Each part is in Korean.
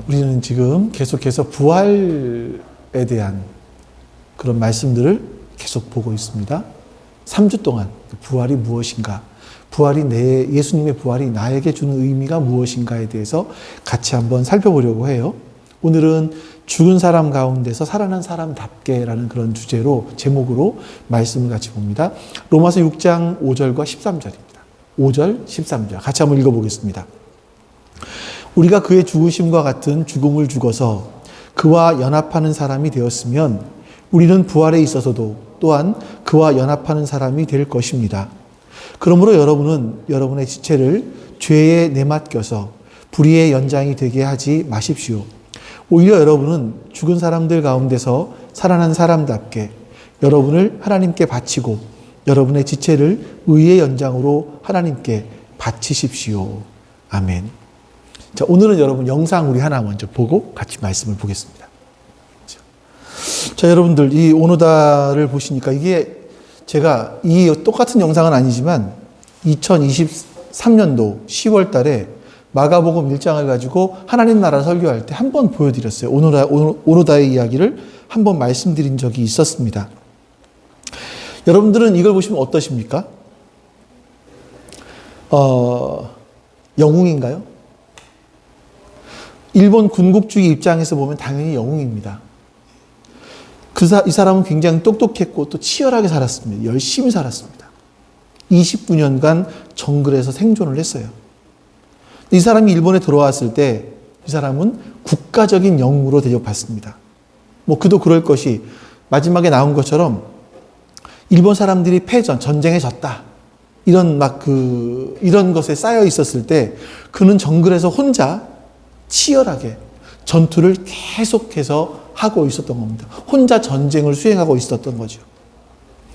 우리는 지금 계속해서 부활에 대한 그런 말씀들을 계속 보고 있습니다. 3주 동안 부활이 무엇인가, 예수님의 부활이 나에게 주는 의미가 무엇인가에 대해서 같이 한번 살펴보려고 해요. 오늘은 죽은 사람 가운데서 살아난 사람답게라는 그런 주제로, 제목으로 말씀을 같이 봅니다. 로마서 6장 5절과 13절입니다. 5절, 13절. 같이 한번 읽어보겠습니다. 우리가 그의 죽으심과 같은 죽음을 죽어서 그와 연합하는 사람이 되었으면 우리는 부활에 있어서도 또한 그와 연합하는 사람이 될 것입니다. 그러므로 여러분은 여러분의 지체를 죄에 내맡겨서 불의의 연장이 되게 하지 마십시오. 오히려 여러분은 죽은 사람들 가운데서 살아난 사람답게 여러분을 하나님께 바치고 여러분의 지체를 의의 연장으로 하나님께 바치십시오. 아멘. 자, 오늘은 여러분 영상 우리 하나 먼저 보고 같이 말씀을 보겠습니다. 자, 여러분들 이 오노다를 보시니까 이게 제가 이 똑같은 영상은 아니지만 2023년도 10월 달에 마가복음 1장을 가지고 하나님 나라 설교할 때 한 번 보여드렸어요. 오노다의 이야기를 한 번 말씀드린 적이 있었습니다. 여러분들은 이걸 보시면 어떠십니까? 영웅인가요? 일본 군국주의 입장에서 보면 당연히 영웅입니다. 이 사람은 굉장히 똑똑했고 또 치열하게 살았습니다. 열심히 살았습니다. 29년간 정글에서 생존을 했어요. 이 사람이 일본에 들어왔을 때 이 사람은 국가적인 영웅으로 대접받습니다. 그도 그럴 것이 마지막에 나온 것처럼 일본 사람들이 패전, 전쟁에 졌다. 이런 것에 쌓여 있었을 때 그는 정글에서 혼자 치열하게 전투를 계속해서 하고 있었던 겁니다. 혼자 전쟁을 수행하고 있었던 거죠.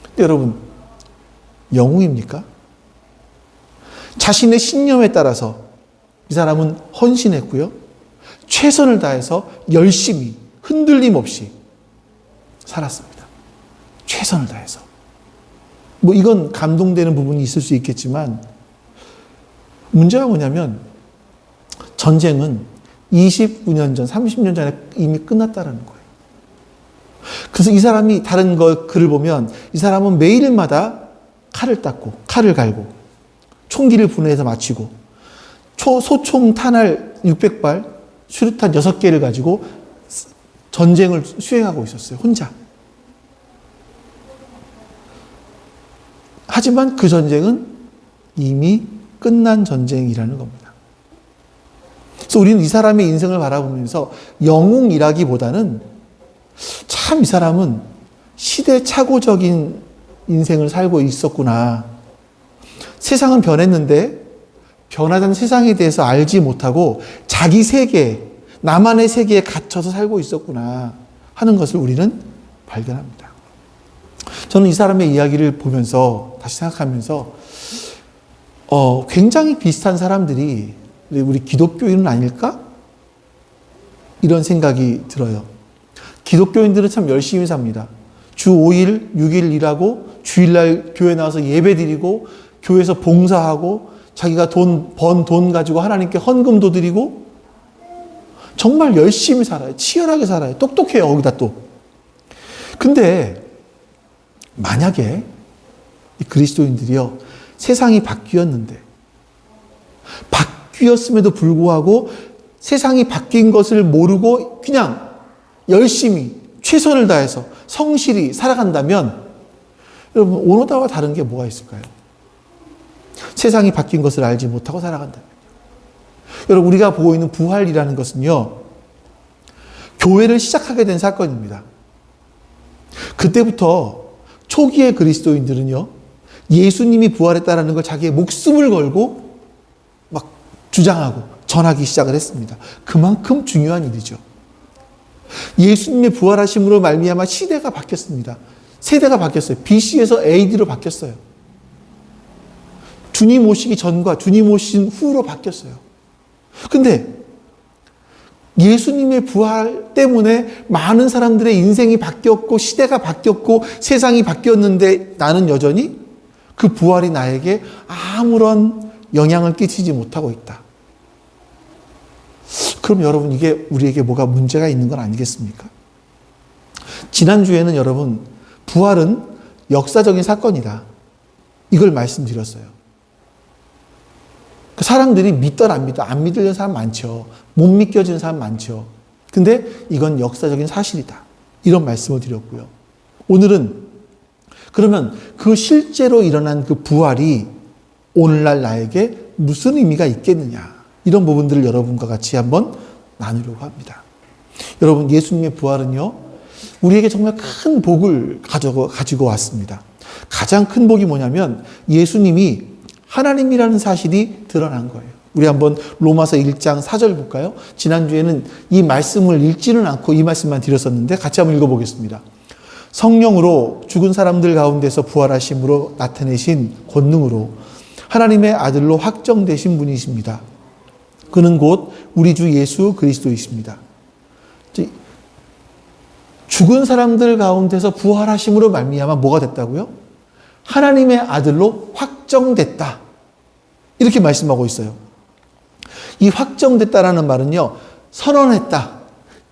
근데 여러분, 영웅입니까? 자신의 신념에 따라서 이 사람은 헌신했고요. 최선을 다해서 열심히 흔들림 없이 살았습니다. 최선을 다해서. 이건 감동되는 부분이 있을 수 있겠지만 문제가 뭐냐면 전쟁은 29년 전, 30년 전에 이미 끝났다는 거예요. 그래서 이 사람이 다른 글을 보면 이 사람은 매일마다 칼을 닦고 칼을 갈고 총기를 분해해서 마치고 소총 탄알 600발, 수류탄 6개를 가지고 전쟁을 수행하고 있었어요. 혼자. 하지만 그 전쟁은 이미 끝난 전쟁이라는 겁니다. 그래서 우리는 이 사람의 인생을 바라보면서 영웅이라기보다는 참 이 사람은 시대착오적인 인생을 살고 있었구나. 세상은 변했는데 변화된 세상에 대해서 알지 못하고 자기 세계, 나만의 세계에 갇혀서 살고 있었구나 하는 것을 우리는 발견합니다. 저는 이 사람의 이야기를 보면서 다시 생각하면서 굉장히 비슷한 사람들이 우리 기독교인은 아닐까? 이런 생각이 들어요. 기독교인들은 참 열심히 삽니다. 주 5일, 6일 일하고 주일날 교회 나와서 예배 드리고 교회에서 봉사하고 자기가 번 돈 가지고 하나님께 헌금도 드리고 정말 열심히 살아요. 치열하게 살아요. 똑똑해요. 거기다 또. 근데 만약에 이 그리스도인들이요, 세상이 바뀌었음에도 불구하고 세상이 바뀐 것을 모르고 그냥 열심히 최선을 다해서 성실히 살아간다면 여러분, 오노다와 다른 게 뭐가 있을까요? 세상이 바뀐 것을 알지 못하고 살아간다면. 여러분, 우리가 보고 있는 부활이라는 것은요, 교회를 시작하게 된 사건입니다. 그때부터 초기의 그리스도인들은요, 예수님이 부활했다는 걸 자기의 목숨을 걸고 막 주장하고 전하기 시작을 했습니다. 그만큼 중요한 일이죠. 예수님의 부활하심으로 말미암아 시대가 바뀌었습니다. 세대가 바뀌었어요. BC에서 AD로 바뀌었어요. 주님 오시기 전과 주님 오신 후로 바뀌었어요. 근데 예수님의 부활 때문에 많은 사람들의 인생이 바뀌었고 시대가 바뀌었고 세상이 바뀌었는데 나는 여전히 그 부활이 나에게 아무런 영향을 끼치지 못하고 있다. 그럼 여러분 이게 우리에게 뭐가 문제가 있는 건 아니겠습니까? 지난주에는 여러분 부활은 역사적인 사건이다. 이걸 말씀드렸어요. 사람들이 믿던 안 믿던 안 믿으려는 사람 많죠. 못 믿겨지는 사람 많죠. 근데 이건 역사적인 사실이다. 이런 말씀을 드렸고요. 오늘은 그러면 그 실제로 일어난 그 부활이 오늘날 나에게 무슨 의미가 있겠느냐. 이런 부분들을 여러분과 같이 한번 나누려고 합니다. 여러분, 예수님의 부활은요, 우리에게 정말 큰 복을 가지고 왔습니다. 가장 큰 복이 뭐냐면 예수님이 하나님이라는 사실이 드러난 거예요. 우리 한번 로마서 1장 4절 볼까요? 지난주에는 이 말씀을 읽지는 않고 이 말씀만 드렸었는데 같이 한번 읽어보겠습니다. 성령으로 죽은 사람들 가운데서 부활하심으로 나타내신 권능으로 하나님의 아들로 확정되신 분이십니다. 그는 곧 우리 주 예수 그리스도이십니다. 죽은 사람들 가운데서 부활하심으로 말미암아 뭐가 됐다고요? 하나님의 아들로 확정됐다. 이렇게 말씀하고 있어요. 이 확정됐다라는 말은요, 선언했다,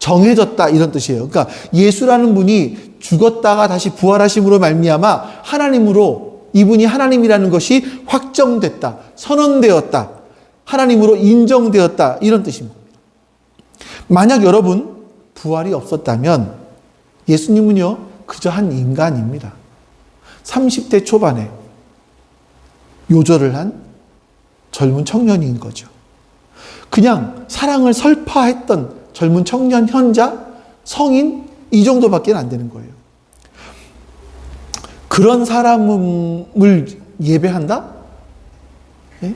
정해졌다 이런 뜻이에요. 그러니까 예수라는 분이 죽었다가 다시 부활하심으로 말미암아 하나님으로, 이분이 하나님이라는 것이 확정됐다, 선언되었다, 하나님으로 인정되었다 이런 뜻입니다. 만약 여러분 부활이 없었다면 예수님은요 그저 한 인간입니다. 30대 초반에 요절을 한 젊은 청년인 거죠. 그냥 사랑을 설파했던 젊은 청년, 현자, 성인 이 정도밖에 안 되는 거예요. 그런 사람을 예배한다? 예?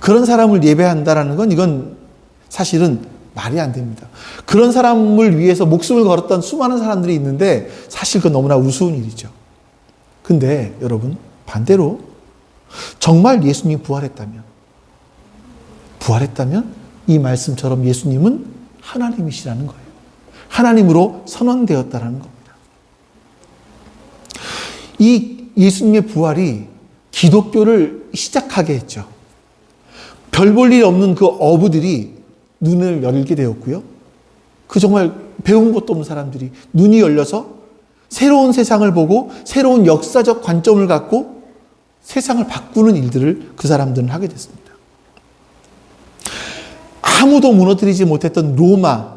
그런 사람을 예배한다라는 건 이건 사실은 말이 안 됩니다. 그런 사람을 위해서 목숨을 걸었던 수많은 사람들이 있는데 사실 그건 너무나 우스운 일이죠. 근데 여러분 반대로 정말 예수님이 부활했다면 이 말씀처럼 예수님은 하나님이시라는 거예요. 하나님으로 선언되었다라는 겁니다. 이 예수님의 부활이 기독교를 시작하게 했죠. 별 볼 일 없는 그 어부들이 눈을 열게 되었고요. 그 정말 배운 것도 없는 사람들이 눈이 열려서 새로운 세상을 보고 새로운 역사적 관점을 갖고 세상을 바꾸는 일들을 그 사람들은 하게 됐습니다. 아무도 무너뜨리지 못했던 로마,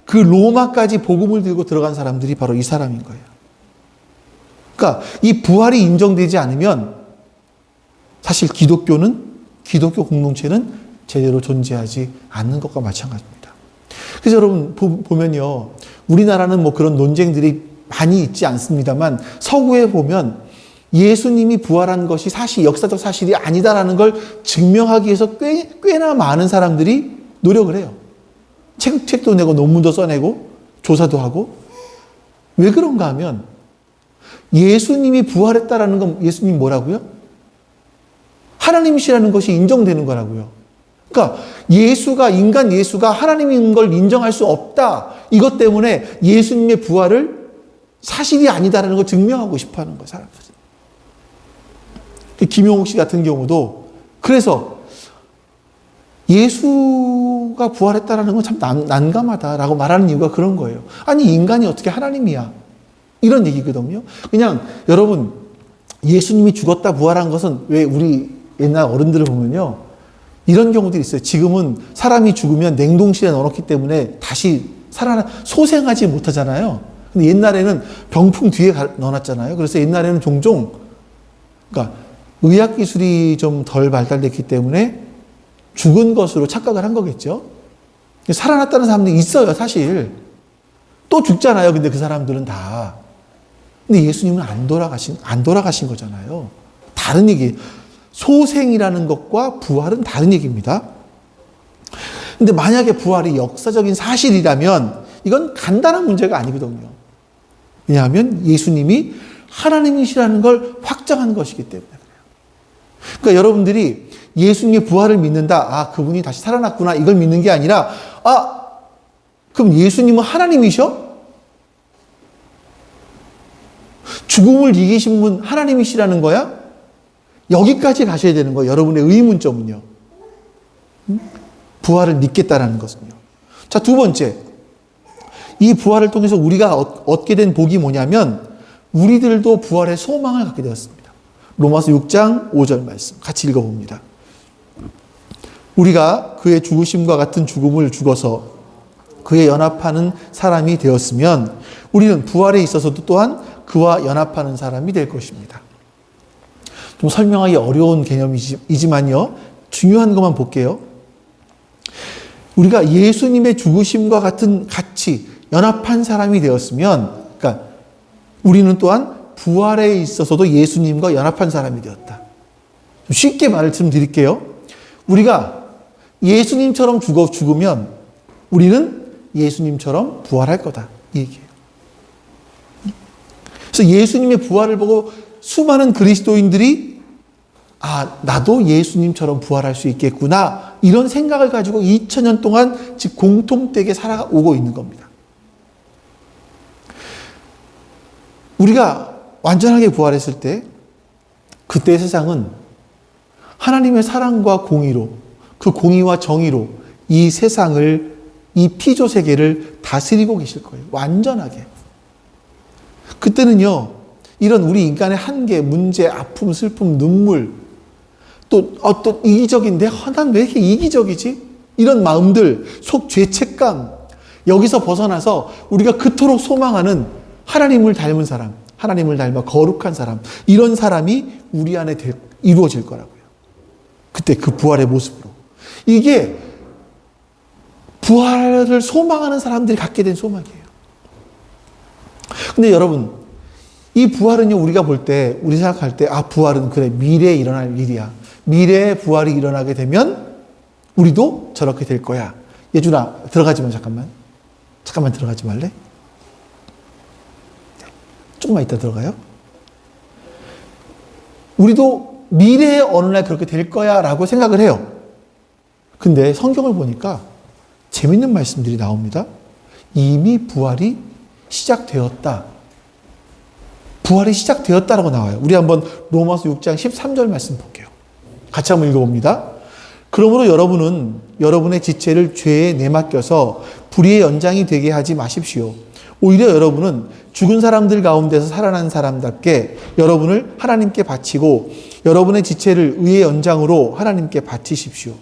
그 로마까지 복음을 들고 들어간 사람들이 바로 이 사람인 거예요. 그러니까 이 부활이 인정되지 않으면 사실 기독교 공동체는 제대로 존재하지 않는 것과 마찬가지입니다. 그래서 여러분 보면요, 우리나라는 뭐 그런 논쟁들이 많이 있지 않습니다만 서구에 보면 예수님이 부활한 것이 사실 역사적 사실이 아니다라는 걸 증명하기 위해서 꽤나 많은 사람들이 노력을 해요. 책도 내고 논문도 써내고 조사도 하고. 왜 그런가 하면 예수님이 부활했다라는 건 예수님이 뭐라고요? 하나님이시라는 것이 인정되는 거라고요. 그러니까 인간 예수가 하나님인 걸 인정할 수 없다. 이것 때문에 예수님의 부활을 사실이 아니다라는 걸 증명하고 싶어 하는 거예요, 사람들이. 김용옥 씨 같은 경우도 그래서 예수가 부활했다라는 건 참 난감하다라고 말하는 이유가 그런 거예요. 아니, 인간이 어떻게 하나님이야? 이런 얘기거든요. 그냥 여러분, 예수님이 죽었다 부활한 것은 왜 우리 옛날 어른들을 보면요, 이런 경우들이 있어요. 지금은 사람이 죽으면 냉동실에 넣어놓기 때문에 다시 소생하지 못하잖아요. 근데 옛날에는 병풍 뒤에 넣어놨잖아요. 그래서 옛날에는 종종, 그러니까 의학기술이 좀 덜 발달됐기 때문에 죽은 것으로 착각을 한 거겠죠. 살아났다는 사람들이 있어요, 사실. 또 죽잖아요. 근데 그 사람들은 다. 근데 예수님은 안 돌아가신 거잖아요. 다른 얘기. 소생이라는 것과 부활은 다른 얘기입니다. 근데 만약에 부활이 역사적인 사실이라면 이건 간단한 문제가 아니거든요. 왜냐하면 예수님이 하나님이시라는 걸 확정한 것이기 때문에 그래요. 그러니까 여러분들이 예수님의 부활을 믿는다. 그분이 다시 살아났구나. 이걸 믿는 게 아니라, 그럼 예수님은 하나님이셔? 죽음을 이기신 분 하나님이시라는 거야? 여기까지 가셔야 되는 거예요. 여러분의 의문점은요. 부활을 믿겠다라는 것은요. 자, 두 번째. 이 부활을 통해서 우리가 얻게 된 복이 뭐냐면 우리들도 부활의 소망을 갖게 되었습니다. 로마서 6장 5절 말씀 같이 읽어봅니다. 우리가 그의 죽으심과 같은 죽음을 죽어서 그에 연합하는 사람이 되었으면 우리는 부활에 있어서도 또한 그와 연합하는 사람이 될 것입니다. 좀 설명하기 어려운 개념이지만요. 중요한 것만 볼게요. 우리가 예수님의 죽으심과 같이 연합한 사람이 되었으면, 그러니까 우리는 또한 부활에 있어서도 예수님과 연합한 사람이 되었다. 쉽게 말씀드릴게요. 우리가 예수님처럼 죽으면 우리는 예수님처럼 부활할 거다. 이 얘기예요. 그래서 예수님의 부활을 보고 수많은 그리스도인들이 나도 예수님처럼 부활할 수 있겠구나. 이런 생각을 가지고 2000년 동안 즉 공통되게 살아오고 있는 겁니다. 우리가 완전하게 부활했을 때 그때 세상은 하나님의 사랑과 공의로 그 공의와 정의로 이 세상을 이 피조 세계를 다스리고 계실 거예요. 완전하게. 그때는요. 이런 우리 인간의 한계, 문제, 아픔, 슬픔, 눈물 또 어떤 이기적인데 난 왜 이렇게 이기적이지? 이런 마음들, 속 죄책감 여기서 벗어나서 우리가 그토록 소망하는 하나님을 닮은 사람, 하나님을 닮아 거룩한 사람 이런 사람이 우리 안에 이루어질 거라고요. 그때 그 부활의 모습으로. 이게 부활을 소망하는 사람들이 갖게 된 소망이에요. 근데 여러분 이 부활은요 우리가 볼 때 우리 생각할 때 부활은 그래 미래에 일어날 일이야. 미래에 부활이 일어나게 되면 우리도 저렇게 될 거야. 예준아 들어가지 마 잠깐만 들어가지 말래? 조금만 이따 들어가요. 우리도 미래에 어느 날 그렇게 될 거야 라고 생각을 해요. 근데 성경을 보니까 재밌는 말씀들이 나옵니다. 이미 부활이 시작되었다. 부활이 시작되었다라고 나와요. 우리 한번 로마서 6장 13절 말씀 볼게요. 같이 한번 읽어봅니다. 그러므로 여러분은 여러분의 지체를 죄에 내맡겨서 불의의 연장이 되게 하지 마십시오. 오히려 여러분은 죽은 사람들 가운데서 살아난 사람답게 여러분을 하나님께 바치고 여러분의 지체를 의의 연장으로 하나님께 바치십시오.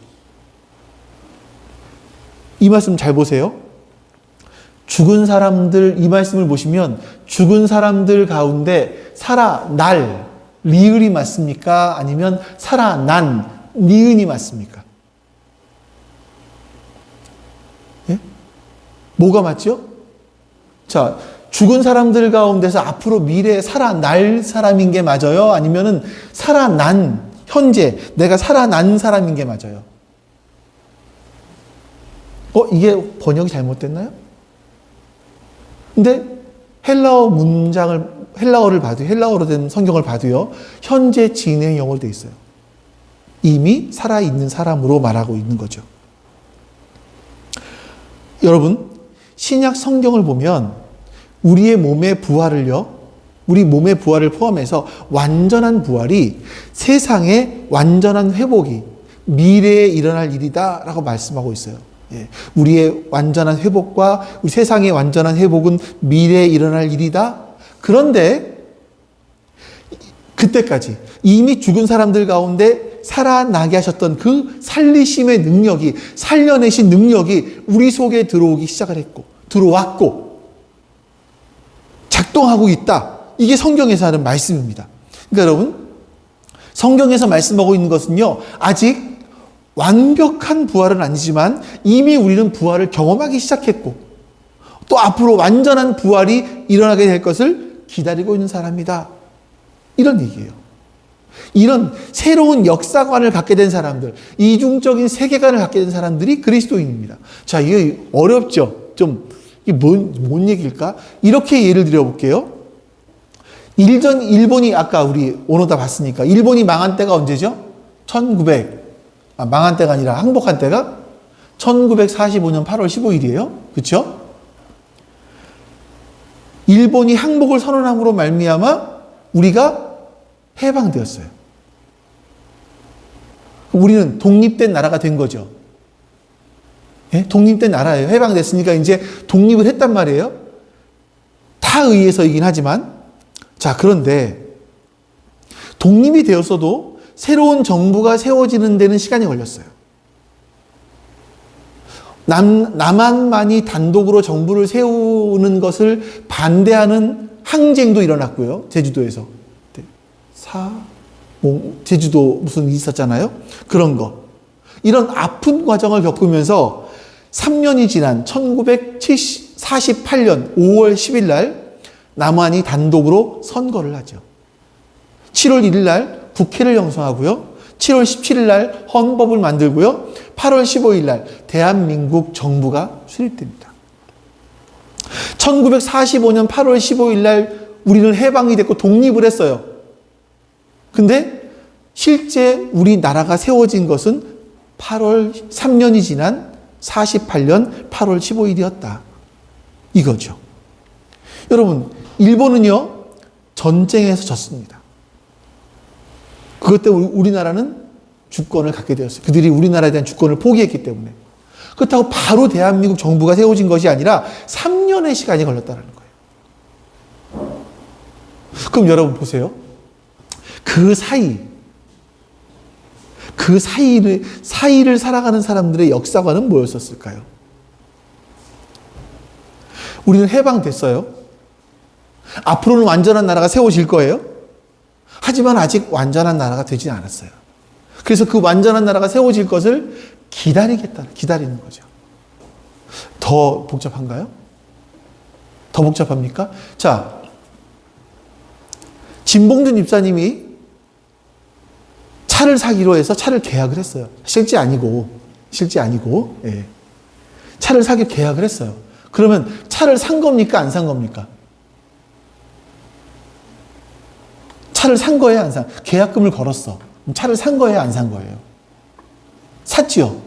이 말씀 잘 보세요. 죽은 사람들, 이 말씀을 보시면 죽은 사람들 가운데 살아날 리을이 맞습니까? 아니면 살아난 니은이 맞습니까? 예? 뭐가 맞죠? 자, 죽은 사람들 가운데서 앞으로 미래에 살아날 사람인 게 맞아요? 아니면은 살아난, 현재 내가 살아난 사람인 게 맞아요? 이게 번역이 잘못됐나요? 근데 헬라어로 된 성경을 봐도요, 현재 진행형으로 되어 있어요. 이미 살아있는 사람으로 말하고 있는 거죠. 여러분, 신약 성경을 보면 우리 몸의 부활을 포함해서 완전한 부활이 세상의 완전한 회복이 미래에 일어날 일이다 라고 말씀하고 있어요. 우리의 완전한 회복과 우리 세상의 완전한 회복은 미래에 일어날 일이다. 그런데 그때까지 이미 죽은 사람들 가운데 살아나게 하셨던 그 살리심의 능력이, 살려내신 능력이 우리 속에 들어오기 시작을 했고, 들어왔고, 작동하고 있다. 이게 성경에서 하는 말씀입니다. 그러니까 여러분, 성경에서 말씀하고 있는 것은요, 아직 완벽한 부활은 아니지만 이미 우리는 부활을 경험하기 시작했고 또 앞으로 완전한 부활이 일어나게 될 것을 기다리고 있는 사람이다. 이런 얘기예요. 이런 새로운 역사관을 갖게 된 사람들, 이중적인 세계관을 갖게 된 사람들이 그리스도인입니다. 자, 이게 어렵죠? 좀 이게 뭔 얘기일까? 이렇게 예를 들어볼게요. 일본이 아까 우리 오노다 봤으니까 일본이 망한 때가 언제죠? 망한 때가 아니라 항복한 때가 1945년 8월 15일이에요. 그렇죠? 일본이 항복을 선언함으로 말미암아 우리가 해방되었어요. 우리는 독립된 나라가 된 거죠. 예? 독립된 나라예요. 해방됐으니까 이제 독립을 했단 말이에요. 다 의해서이긴 하지만. 자, 그런데 독립이 되었어도 새로운 정부가 세워지는 데는 시간이 걸렸어요. 남한만이 단독으로 정부를 세우는 것을 반대하는 항쟁도 일어났고요. 제주도에서. 제주도 무슨 있었잖아요. 그런 거. 이런 아픈 과정을 겪으면서 3년이 지난 1948년 5월 10일 날 남한이 단독으로 선거를 하죠. 7월 1일 날 국회를 형성하고요. 7월 17일 날 헌법을 만들고요. 8월 15일 날 대한민국 정부가 수립됩니다. 1945년 8월 15일 날 우리는 해방이 됐고 독립을 했어요. 근데 실제 우리나라가 세워진 것은 3년이 지난 48년 8월 15일이었다. 이거죠. 여러분, 일본은요, 전쟁에서 졌습니다. 그것 때문에 우리나라는 주권을 갖게 되었어요. 그들이 우리나라에 대한 주권을 포기했기 때문에. 그렇다고 바로 대한민국 정부가 세워진 것이 아니라 3년의 시간이 걸렸다는 거예요. 그럼 여러분 보세요. 그 사이를 살아가는 사람들의 역사관은 뭐였었을까요? 우리는 해방됐어요. 앞으로는 완전한 나라가 세워질 거예요. 하지만 아직 완전한 나라가 되지 않았어요. 그래서 그 완전한 나라가 세워질 것을 기다리는 거죠. 더 복잡한가요? 더 복잡합니까? 자, 진봉준 집사님이 차를 사기로 해서 차를 계약을 했어요. 실제 아니고, 예. 차를 사기로 계약을 했어요. 그러면 차를 산 겁니까? 안 산 겁니까? 차를 산 거예요? 안 산? 계약금을 걸었어. 차를 산 거예요? 안 산 거예요? 샀지요?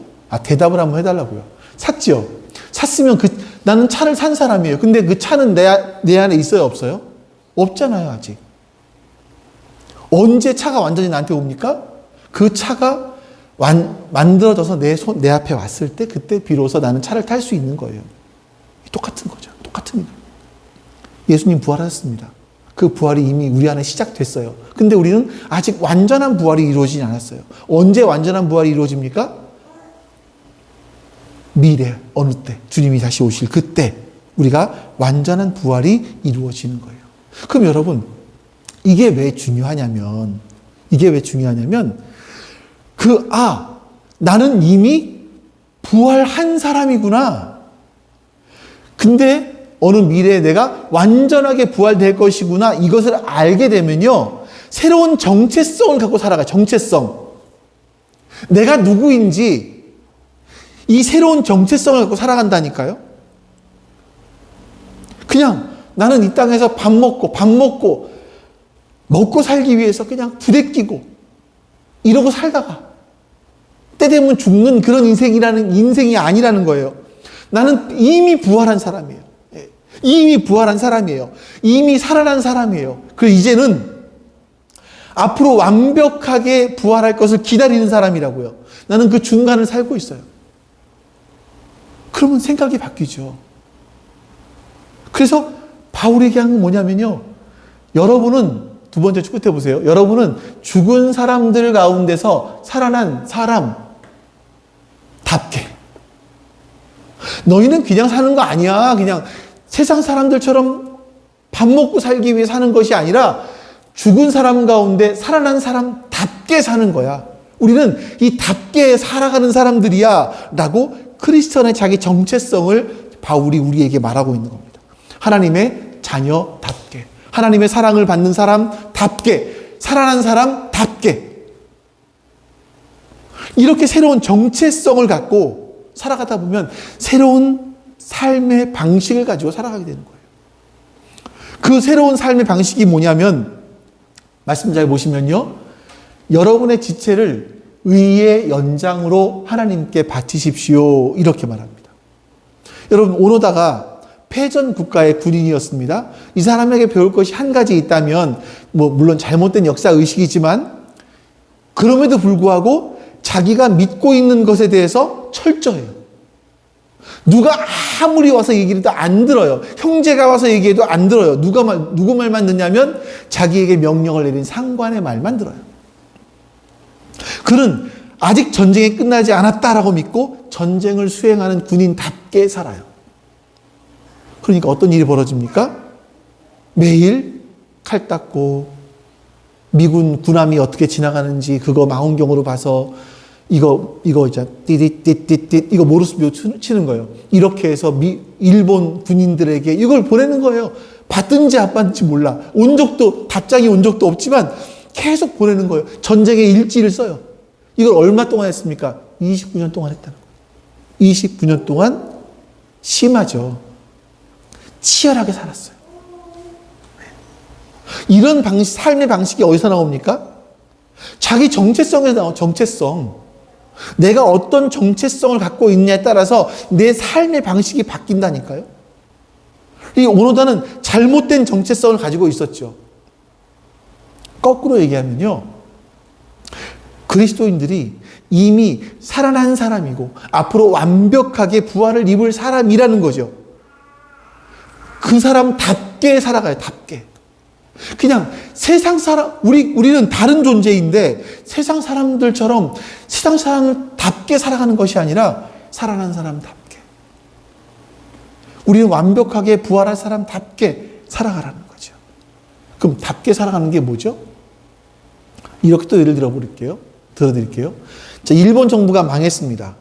대답을 한번 해달라고요. 샀지요? 샀으면 나는 차를 산 사람이에요. 근데 그 차는 내 안에 있어요? 없어요? 없잖아요, 아직. 언제 차가 완전히 나한테 옵니까? 그 차가 만들어져서 내 앞에 왔을 때, 그때 비로소 나는 차를 탈 수 있는 거예요. 똑같은 거죠. 똑같은 거예요. 예수님 부활하셨습니다. 그 부활이 이미 우리 안에 시작됐어요. 근데 우리는 아직 완전한 부활이 이루어지지 않았어요. 언제 완전한 부활이 이루어집니까? 미래, 어느 때, 주님이 다시 오실 그때 우리가 완전한 부활이 이루어지는 거예요. 그럼 여러분, 이게 왜 중요하냐면, 나는 이미 부활한 사람이구나. 근데 어느 미래에 내가 완전하게 부활될 것이구나. 이것을 알게 되면요, 새로운 정체성을 갖고 살아가요. 정체성. 내가 누구인지 이 새로운 정체성을 갖고 살아간다니까요. 그냥 나는 이 땅에서 먹고 살기 위해서 그냥 부대끼고 이러고 살다가 때 되면 죽는 그런 인생이 아니라는 거예요. 나는 이미 부활한 사람이에요. 이미 부활한 사람이에요. 이미 살아난 사람이에요. 그래서 이제는 앞으로 완벽하게 부활할 것을 기다리는 사람이라고요. 나는 그 중간을 살고 있어요. 그러면 생각이 바뀌죠. 그래서 바울이 얘기한 건 뭐냐면요, 여러분은, 두 번째 끝에 보세요. 여러분은 죽은 사람들 가운데서 살아난 사람답게. 너희는 그냥 사는 거 아니야. 그냥 세상 사람들처럼 밥 먹고 살기 위해 사는 것이 아니라 죽은 사람 가운데 살아난 사람답게 사는 거야. 우리는 이 답게 살아가는 사람들이야 라고 크리스천의 자기 정체성을 바울이 우리에게 말하고 있는 겁니다. 하나님의 자녀답게, 하나님의 사랑을 받는 사람답게, 살아난 사람답게, 이렇게 새로운 정체성을 갖고 살아가다 보면 새로운 삶의 방식을 가지고 살아가게 되는 거예요. 그 새로운 삶의 방식이 뭐냐면, 말씀 잘 보시면요, 여러분의 지체를 의의 연장으로 하나님께 바치십시오, 이렇게 말합니다. 여러분, 오노다가 패전 국가의 군인이었습니다. 이 사람에게 배울 것이 한 가지 있다면, 물론 잘못된 역사 의식이지만 그럼에도 불구하고 자기가 믿고 있는 것에 대해서 철저해요. 누가 아무리 와서 얘기해도 안 들어요. 형제가 와서 얘기해도 안 들어요. 누구 말만 듣냐면 자기에게 명령을 내린 상관의 말만 들어요. 그는 아직 전쟁이 끝나지 않았다라고 믿고 전쟁을 수행하는 군인답게 살아요. 그러니까 어떤 일이 벌어집니까? 매일 칼 닦고 미군 군함이 어떻게 지나가는지 그거 망원경으로 봐서 이거 있잖아. 띠띠띠띠띠 이거 모르스비오 치는 거예요. 이렇게 해서 일본 군인들에게 이걸 보내는 거예요. 받든지 안 받든지 몰라. 답장이 온 적도 없지만 계속 보내는 거예요. 전쟁의 일지를 써요. 이걸 얼마 동안 했습니까? 29년 동안 했다는 거예요. 29년 동안 심하죠. 치열하게 살았어요. 이런 삶의 방식이 어디서 나옵니까? 자기 정체성에서 나와요. 정체성. 내가 어떤 정체성을 갖고 있냐에 따라서 내 삶의 방식이 바뀐다니까요. 이 오노다는 잘못된 정체성을 가지고 있었죠. 거꾸로 얘기하면요. 그리스도인들이 이미 살아난 사람이고 앞으로 완벽하게 부활을 입을 사람이라는 거죠. 그 사람답게 살아가요. 답게. 그냥 세상 사람, 우리는 다른 존재인데 세상 사람들처럼 세상 사람답게 살아가는 것이 아니라 살아난 사람답게. 우리는 완벽하게 부활할 사람답게 살아가라는 거죠. 그럼 답게 살아가는 게 뭐죠? 이렇게 또 예를 들어드릴게요. 자, 일본 정부가 망했습니다.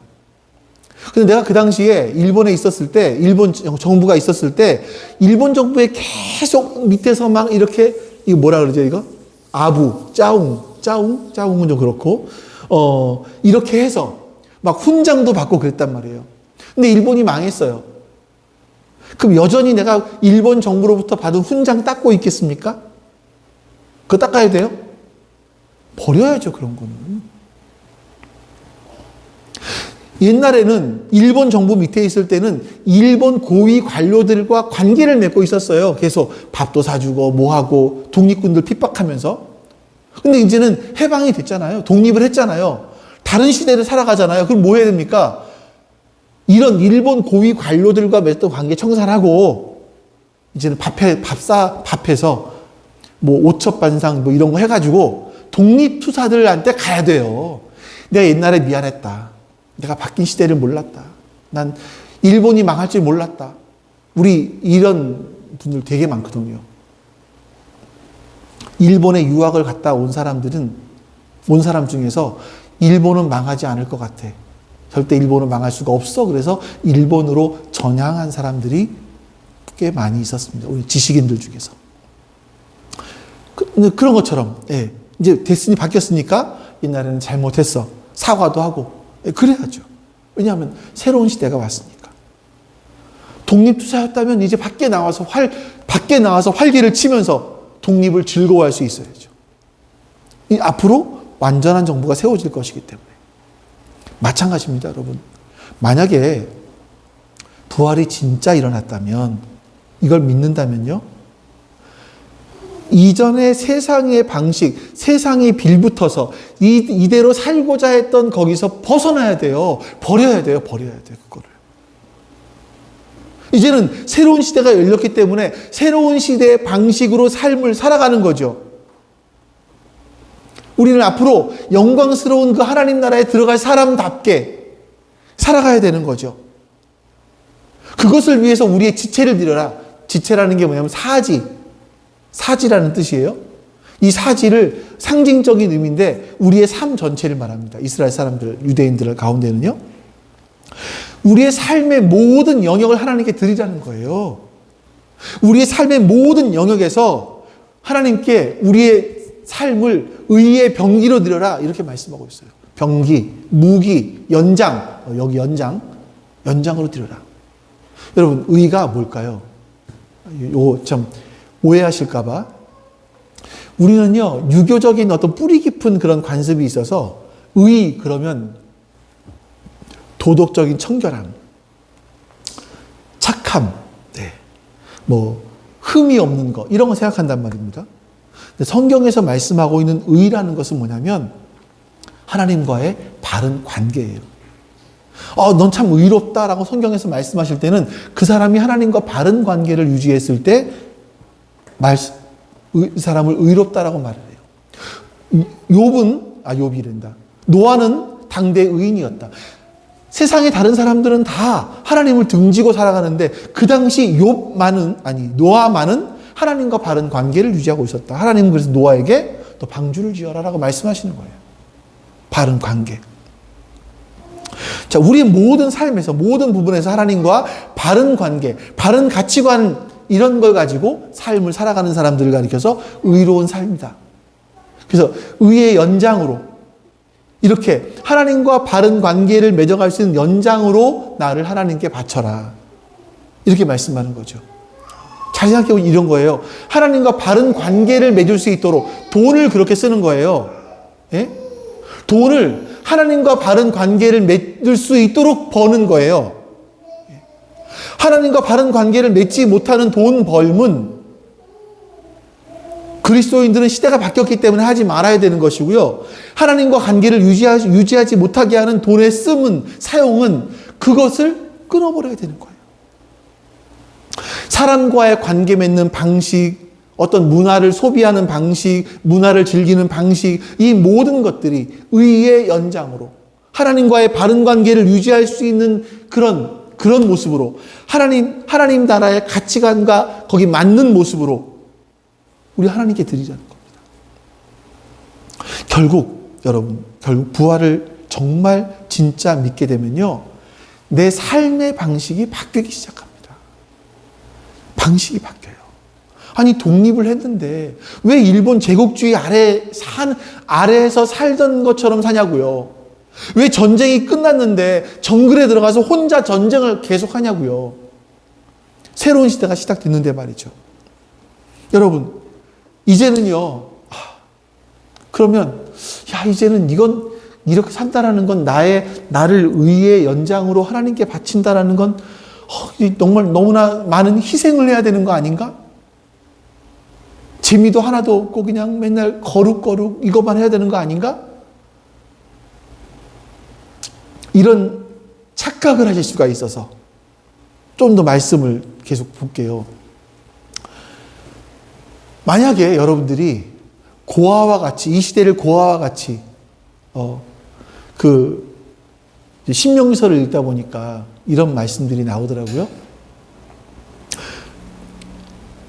근데 내가 그 당시에 일본에 있었을 때, 일본 정부가 있었을 때, 일본 정부에 계속 밑에서 막 이렇게, 이거 뭐라 그러죠, 이거? 짜웅은 좀 그렇고, 이렇게 해서 막 훈장도 받고 그랬단 말이에요. 근데 일본이 망했어요. 그럼 여전히 내가 일본 정부로부터 받은 훈장 닦고 있겠습니까? 그거 닦아야 돼요? 버려야죠, 그런 거는. 옛날에는 일본 정부 밑에 있을 때는 일본 고위 관료들과 관계를 맺고 있었어요. 계속 밥도 사주고 뭐하고 독립군들 핍박하면서. 근데 이제는 해방이 됐잖아요. 독립을 했잖아요. 다른 시대를 살아가잖아요. 그럼 뭐 해야 됩니까? 이런 일본 고위 관료들과 맺던 관계 청산하고 이제는 밥해서 뭐 오첩반상 뭐 이런 거 해가지고 독립투사들한테 가야 돼요. 내가 옛날에 미안했다. 내가 바뀐 시대를 몰랐다. 난 일본이 망할 줄 몰랐다. 우리 이런 분들 되게 많거든요. 일본에 유학을 갔다 온 사람 중에서 일본은 망하지 않을 것 같아. 절대 일본은 망할 수가 없어. 그래서 일본으로 전향한 사람들이 꽤 많이 있었습니다. 우리 지식인들 중에서. 그런 것처럼, 예. 이제 됐으니 바뀌었으니까 옛날에는 잘못했어. 사과도 하고. 그래야죠. 왜냐하면 새로운 시대가 왔으니까. 독립투사였다면 이제 밖에 나와서 활기를 치면서 독립을 즐거워할 수 있어야죠. 앞으로 완전한 정부가 세워질 것이기 때문에. 마찬가지입니다, 여러분. 만약에 부활이 진짜 일어났다면, 이걸 믿는다면요, 이전의 세상의 방식, 세상이 빌붙어서 이대로 살고자 했던 거기서 벗어나야 돼요. 버려야 돼요, 그거를. 이제는 새로운 시대가 열렸기 때문에 새로운 시대의 방식으로 삶을 살아가는 거죠. 우리는 앞으로 영광스러운 그 하나님 나라에 들어갈 사람답게 살아가야 되는 거죠. 그것을 위해서 우리의 지체를 드려라. 지체라는 게 뭐냐면 사지라는 뜻이에요. 이 사지를 상징적인 의미인데 우리의 삶 전체를 말합니다. 이스라엘 사람들, 유대인들 가운데는요. 우리의 삶의 모든 영역을 하나님께 드리자는 거예요. 우리의 삶의 모든 영역에서 하나님께 우리의 삶을 의의 병기로 드려라. 이렇게 말씀하고 있어요. 병기, 무기, 연장. 여기 연장으로 드려라. 여러분, 의가 뭘까요? 요거 참 오해하실까봐. 우리는요, 유교적인 어떤 뿌리 깊은 그런 관습이 있어서 의 그러면 도덕적인 청결함, 착함, 뭐 흠이 없는 거 이런 거 생각한단 말입니다. 근데 성경에서 말씀하고 있는 의라는 것은 뭐냐면 하나님과의 바른 관계예요. 넌 참 의롭다라고 성경에서 말씀하실 때는 그 사람이 하나님과 바른 관계를 유지했을 때 사람을 의롭다라고 말을 해요. 욥이란다. 노아는 당대 의인이었다. 세상의 다른 사람들은 다 하나님을 등지고 살아가는데 그 당시 노아만은 하나님과 바른 관계를 유지하고 있었다. 하나님은 그래서 노아에게 또 방주를 지어라라고 말씀하시는 거예요. 바른 관계. 자, 우리의 모든 삶에서, 모든 부분에서 하나님과 바른 관계, 바른 가치관, 이런 걸 가지고 삶을 살아가는 사람들을 가리켜서 의로운 삶이다. 그래서 의의 연장으로, 이렇게 하나님과 바른 관계를 맺어갈 수 있는 연장으로 나를 하나님께 바쳐라. 이렇게 말씀하는 거죠. 잘 생각해보면 이런 거예요. 하나님과 바른 관계를 맺을 수 있도록 돈을 그렇게 쓰는 거예요. 예? 돈을 하나님과 바른 관계를 맺을 수 있도록 버는 거예요. 하나님과 바른 관계를 맺지 못하는 돈 벌문, 그리스도인들은 시대가 바뀌었기 때문에 하지 말아야 되는 것이고요. 하나님과 관계를 유지하지 못하게 하는 돈의 사용은 그것을 끊어버려야 되는 거예요. 사람과의 관계 맺는 방식, 어떤 문화를 소비하는 방식, 문화를 즐기는 방식, 이 모든 것들이 의의 연장으로 하나님과의 바른 관계를 유지할 수 있는 그런 모습으로 하나님 나라의 가치관과 거기 맞는 모습으로 우리 하나님께 드리자는 겁니다. 결국 부활을 정말 진짜 믿게 되면요, 내 삶의 방식이 바뀌기 시작합니다. 방식이 바뀌어요. 아니, 독립을 했는데 왜 일본 제국주의 아래에서 살던 것처럼 사냐고요. 왜 전쟁이 끝났는데 정글에 들어가서 혼자 전쟁을 계속하냐고요. 새로운 시대가 시작됐는데 말이죠. 여러분, 이제는요, 그러면 이제는 이건 이렇게 산다라는 건 나를 의의 연장으로 하나님께 바친다라는 건 정말 너무나 많은 희생을 해야 되는 거 아닌가? 재미도 하나도 없고 그냥 맨날 거룩 이것만 해야 되는 거 아닌가? 이런 착각을 하실 수가 있어서 좀 더 말씀을 계속 볼게요. 만약에 여러분들이 고아와 같이, 이 시대를 고아와 같이 신명기서를 읽다 보니까 이런 말씀들이 나오더라고요.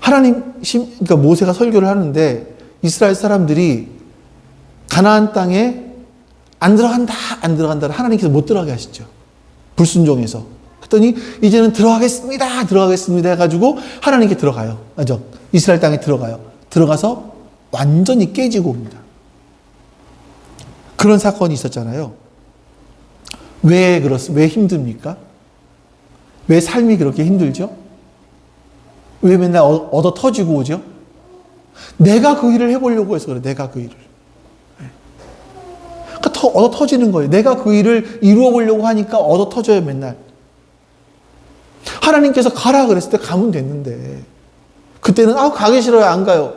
그러니까 모세가 설교를 하는데 이스라엘 사람들이 가나안 땅에 안 들어간다를 하나님께서 못 들어가게 하시죠. 불순종해서. 그랬더니 이제는 들어가겠습니다 해가지고 하나님께 들어가요. 이스라엘 땅에 들어가요. 들어가서 완전히 깨지고 옵니다. 그런 사건이 있었잖아요. 왜 힘듭니까? 왜 삶이 그렇게 힘들죠? 왜 맨날 얻어 터지고 오죠? 내가 그 일을 해보려고 해서 그래. 내가 그 일을. 그러니까 얻어 터지는 거예요. 내가 그 일을 이루어 보려고 하니까 얻어 터져요, 맨날. 하나님께서 가라 그랬을 때 가면 됐는데, 그때는 가기 싫어요, 안 가요.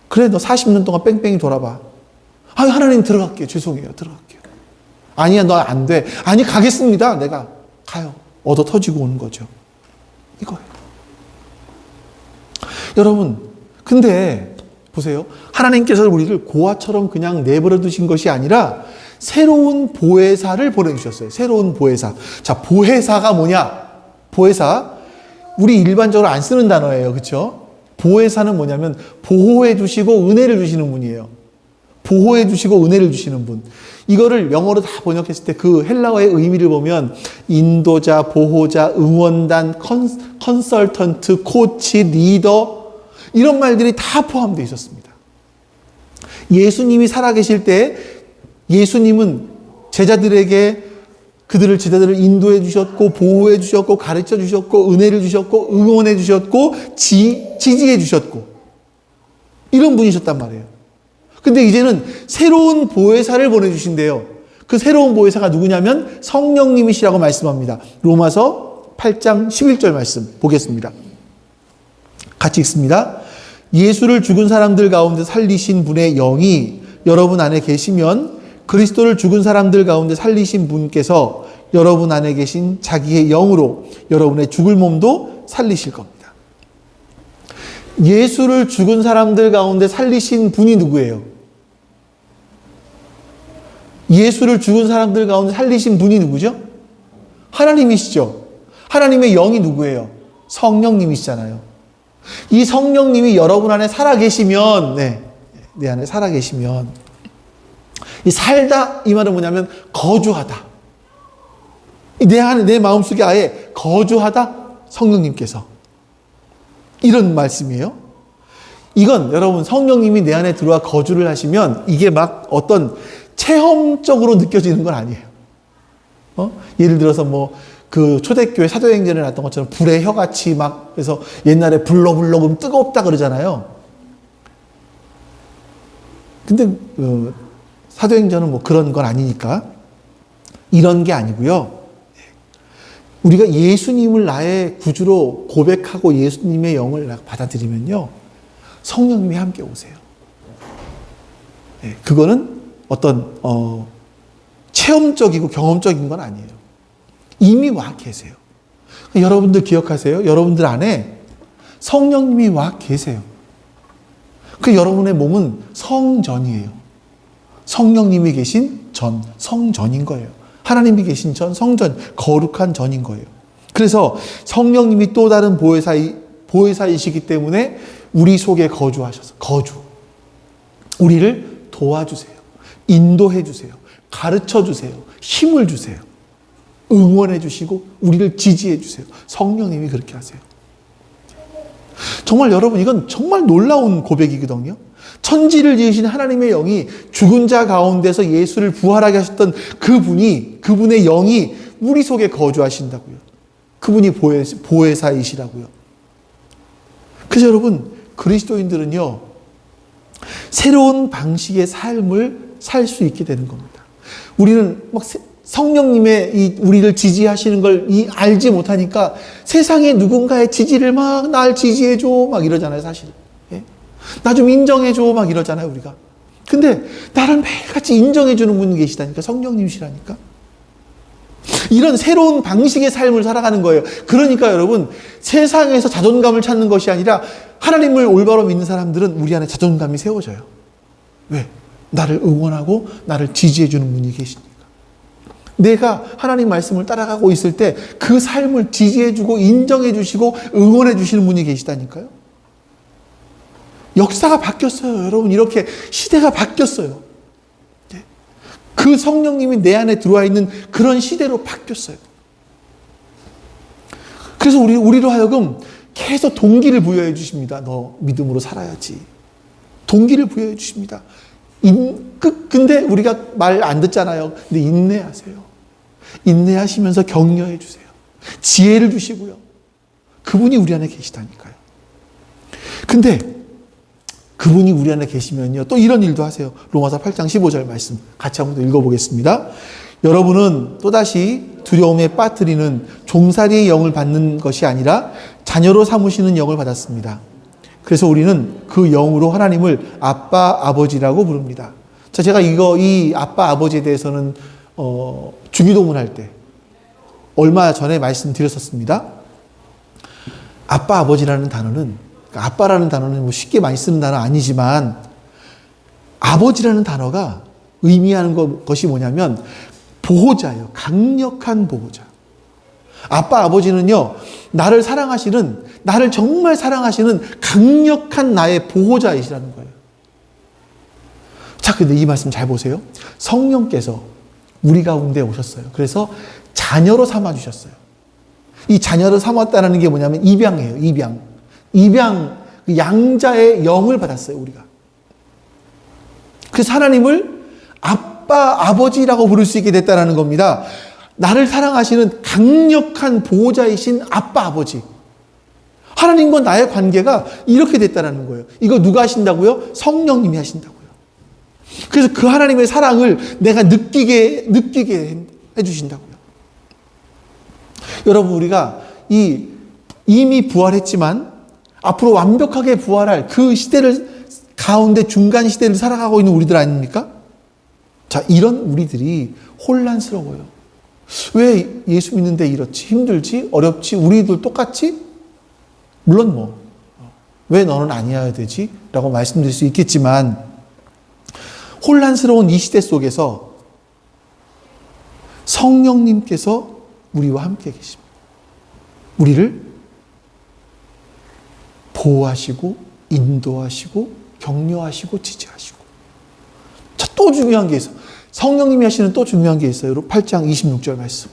그래, 너 40년 동안 뺑뺑이 돌아봐. 하나님 들어갈게요. 죄송해요, 들어갈게요. 아니야, 너 안 돼. 아니, 가겠습니다. 내가 가요. 얻어 터지고 오는 거죠. 이거예요. 여러분, 근데 보세요. 하나님께서 우리를 고아처럼 그냥 내버려 두신 것이 아니라 새로운 보혜사를 보내주셨어요. 새로운 보혜사. 자, 보혜사가 뭐냐? 보혜사. 우리 일반적으로 안 쓰는 단어예요. 그렇죠? 보혜사는 뭐냐면 보호해 주시고 은혜를 주시는 분이에요. 보호해 주시고 은혜를 주시는 분. 이거를 영어로 다 번역했을 때 그 헬라어의 의미를 보면 인도자, 보호자, 응원단, 컨설턴트, 코치, 리더, 이런 말들이 다 포함되어 있었습니다. 예수님이 살아계실 때 예수님은 제자들을 인도해 주셨고, 보호해 주셨고, 가르쳐 주셨고, 은혜를 주셨고, 응원해 주셨고, 지지해 주셨고, 이런 분이셨단 말이에요. 근데 이제는 새로운 보혜사를 보내주신대요. 그 새로운 보혜사가 누구냐면 성령님이시라고 말씀합니다. 로마서 8장 11절 말씀 보겠습니다. 같이 읽습니다. 예수를 죽은 사람들 가운데 살리신 분의 영이 여러분 안에 계시면 그리스도를 죽은 사람들 가운데 살리신 분께서 여러분 안에 계신 자기의 영으로 여러분의 죽을 몸도 살리실 겁니다. 예수를 죽은 사람들 가운데 살리신 분이 누구예요? 예수를 죽은 사람들 가운데 살리신 분이 누구죠? 하나님이시죠. 하나님의 영이 누구예요? 성령님이시잖아요. 이 성령님이 여러분 안에 살아계시면, 내 안에 살아계시면, 이 살다, 이 말은 뭐냐면 거주하다. 내 마음속에 아예 거주하다 성령님께서. 이런 말씀이에요. 이건 여러분 성령님이 내 안에 들어와 거주를 하시면 이게 막 어떤 체험적으로 느껴지는 건 아니에요. 예를 들어서 그 초대교회 사도행전에 났던 것처럼 불의 혀같이 막 그래서 옛날에 불러불러 뜨겁다 그러잖아요. 근데 사도행전은 그런 건 아니니까 이런 게 아니고요. 우리가 예수님을 나의 구주로 고백하고 예수님의 영을 받아들이면요, 성령님이 함께 오세요. 그거는 어떤 체험적이고 경험적인 건 아니에요. 이미 와 계세요. 여러분들 기억하세요? 여러분들 안에 성령님이 와 계세요. 그 여러분의 몸은 성전이에요. 성령님이 계신 전, 성전인 거예요. 하나님이 계신 전, 성전, 거룩한 전인 거예요. 그래서 성령님이 또 다른 보혜사이시기 때문에 우리 속에 거주하셔서, 우리를 도와주세요. 인도해 주세요. 가르쳐 주세요. 힘을 주세요. 응원해 주시고 우리를 지지해 주세요. 성령님이 그렇게 하세요. 정말 여러분, 이건 정말 놀라운 고백이거든요. 천지를 지으신 하나님의 영이 죽은 자 가운데서 예수를 부활하게 하셨던 그분의 영이 우리 속에 거주하신다고요. 그분이 보혜사이시라고요. 그래서 여러분, 그리스도인들은요, 새로운 방식의 삶을 살 수 있게 되는 겁니다. 우리는 막 성령님의 우리를 지지하시는 걸 알지 못하니까 세상에 누군가의 지지를 막 날 지지해줘 막 이러잖아요, 사실은. 나 좀 인정해줘 막 이러잖아요, 우리가. 근데 나를 매일같이 인정해주는 분이 계시다니까, 성령님이시라니까. 이런 새로운 방식의 삶을 살아가는 거예요. 그러니까 여러분, 세상에서 자존감을 찾는 것이 아니라 하나님을 올바로 믿는 사람들은 우리 안에 자존감이 세워져요. 왜? 나를 응원하고 나를 지지해주는 분이 계시니까. 내가 하나님 말씀을 따라가고 있을 때 그 삶을 지지해주고 인정해주시고 응원해주시는 분이 계시다니까요. 역사가 바뀌었어요. 여러분, 이렇게 시대가 바뀌었어요. 그 성령님이 내 안에 들어와 있는 그런 시대로 바뀌었어요. 그래서 우리로 하여금 계속 동기를 부여해 주십니다. 너 믿음으로 살아야지. 동기를 부여해 주십니다. 근데 우리가 말 안 듣잖아요. 근데 인내하세요. 인내하시면서 격려해 주세요. 지혜를 주시고요. 그분이 우리 안에 계시다니까요. 근데 그분이 우리 안에 계시면요, 또 이런 일도 하세요. 로마서 8장 15절 말씀 같이 한번 읽어보겠습니다. 여러분은 또다시 두려움에 빠뜨리는 종살이의 영을 받는 것이 아니라 자녀로 삼으시는 영을 받았습니다. 그래서 우리는 그 영으로 하나님을 아빠, 아버지라고 부릅니다. 자, 제가 이 아빠, 아버지에 대해서는 주기도문 할 때 얼마 전에 말씀드렸었습니다. 아빠, 아버지라는 단어는, 아빠라는 단어는 쉽게 많이 쓰는 단어 아니지만, 아버지라는 단어가 의미하는 것이 뭐냐면 보호자예요. 강력한 보호자. 아빠, 아버지는요, 나를 정말 사랑하시는 강력한 나의 보호자이시라는 거예요. 자, 근데 이 말씀 잘 보세요. 성령께서 우리 가운데 오셨어요. 그래서 자녀로 삼아주셨어요. 이 자녀로 삼았다는 게 뭐냐면 입양이에요. 입양, 양자의 영을 받았어요, 우리가. 그래서 하나님을 아빠, 아버지라고 부를 수 있게 됐다는 겁니다. 나를 사랑하시는 강력한 보호자이신 아빠, 아버지. 하나님과 나의 관계가 이렇게 됐다는 거예요. 이거 누가 하신다고요? 성령님이 하신다고요. 그래서 그 하나님의 사랑을 내가 느끼게 해주신다고요. 여러분, 우리가 이미 부활했지만 앞으로 완벽하게 부활할 그 시대를 가운데 중간 시대를 살아가고 있는 우리들 아닙니까? 자, 이런 우리들이 혼란스러워요. 왜 예수 믿는데 이렇지? 힘들지? 어렵지? 우리들 똑같지? 물론 뭐 왜 너는 아니어야 되지? 라고 말씀드릴 수 있겠지만 혼란스러운 이 시대 속에서 성령님께서 우리와 함께 계십니다. 우리를 보호하시고 인도하시고 격려하시고 지지하시고. 자, 또 중요한 게 있어요. 성령님이 하시는 또 중요한 게 있어요. 8장 26절 말씀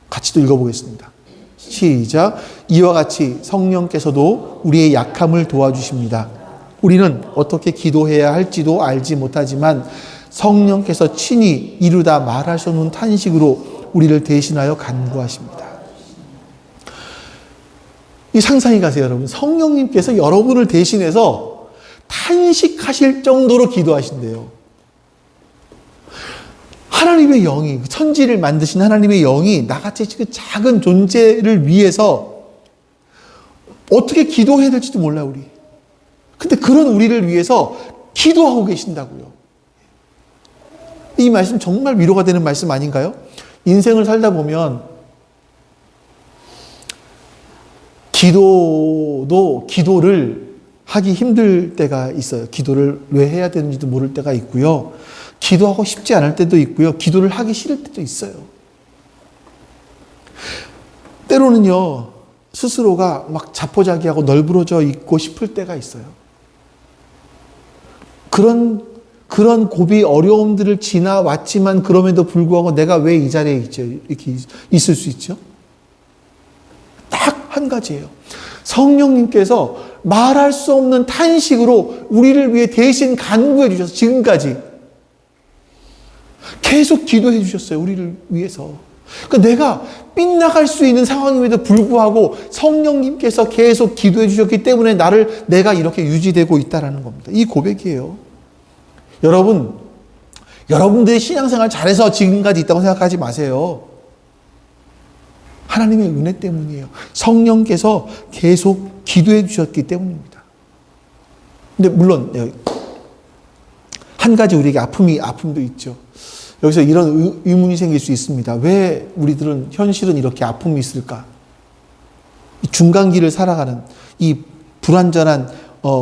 같이 또 읽어보겠습니다. 시작. 이와 같이 성령께서도 우리의 약함을 도와주십니다. 우리는 어떻게 기도해야 할지도 알지 못하지만 성령께서 친히 이루다 말할 수 없는 탄식으로 우리를 대신하여 간구하십니다. 이 상상이 가세요, 여러분. 성령님께서 여러분을 대신해서 탄식하실 정도로 기도하신대요. 하나님의 영이, 천지를 만드신 하나님의 영이 나같이 그 작은 존재를 위해서 어떻게 기도해야 될지도 몰라요, 우리. 근데 그런 우리를 위해서 기도하고 계신다고요. 이 말씀 정말 위로가 되는 말씀 아닌가요? 인생을 살다 보면 기도를 하기 힘들 때가 있어요. 기도를 왜 해야 되는지도 모를 때가 있고요. 기도하고 싶지 않을 때도 있고요. 기도를 하기 싫을 때도 있어요. 때로는요, 스스로가 막 자포자기하고 널브러져 있고 싶을 때가 있어요. 그런 고비 어려움들을 지나왔지만 그럼에도 불구하고 내가 왜 이 자리에 이렇게 있을 수 있죠? 딱 한 가지예요. 성령님께서 말할 수 없는 탄식으로 우리를 위해 대신 간구해 주셔서 지금까지 계속 기도해 주셨어요. 우리를 위해서. 그러니까 내가 빗나갈 수 있는 상황임에도 불구하고 성령님께서 계속 기도해 주셨기 때문에 내가 이렇게 유지되고 있다는 겁니다. 이 고백이에요. 여러분들의 신앙생활 잘해서 지금까지 있다고 생각하지 마세요. 하나님의 은혜 때문이에요. 성령께서 계속 기도해 주셨기 때문입니다. 근데 물론 한 가지 우리에게 아픔도 있죠. 여기서 이런 의문이 생길 수 있습니다. 왜 우리들은 현실은 이렇게 아픔이 있을까? 이 중간기를 살아가는 이 불완전한